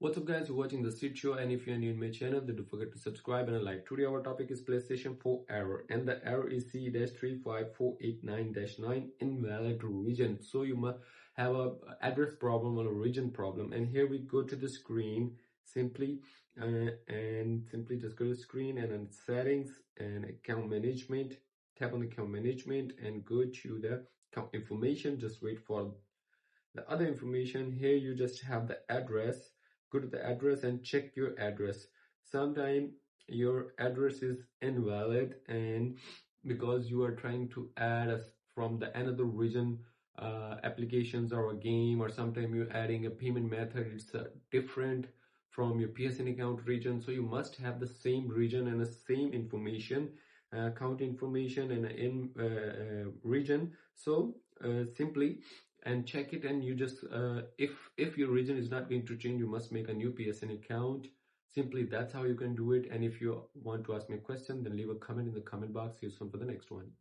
What's up guys, you're watching the Street Show, and if you're new in my channel then don't forget to subscribe and like. Today our topic is PlayStation 4 error, and the error is CE-35489-9 invalid region. So you must have a address problem or a region problem, and here we go to the screen simply simply just go to the screen and then settings and account management. Tap on account management and go to the account information. Just wait for the other information. Here you just have the address. Go to the address and check your address. Sometimes your address is invalid, and because you are trying to add from the another region applications or a game, or sometimes you're adding a payment method, it's different from your PSN account region. So you must have the same region and the same information, account information and in region. So simply and check it, and you just if your region is not going to change, you must make a new PSN account. Simply that's how you can do it. And if you want to ask me a question, then leave a comment in the comment box. See you soon for the next one.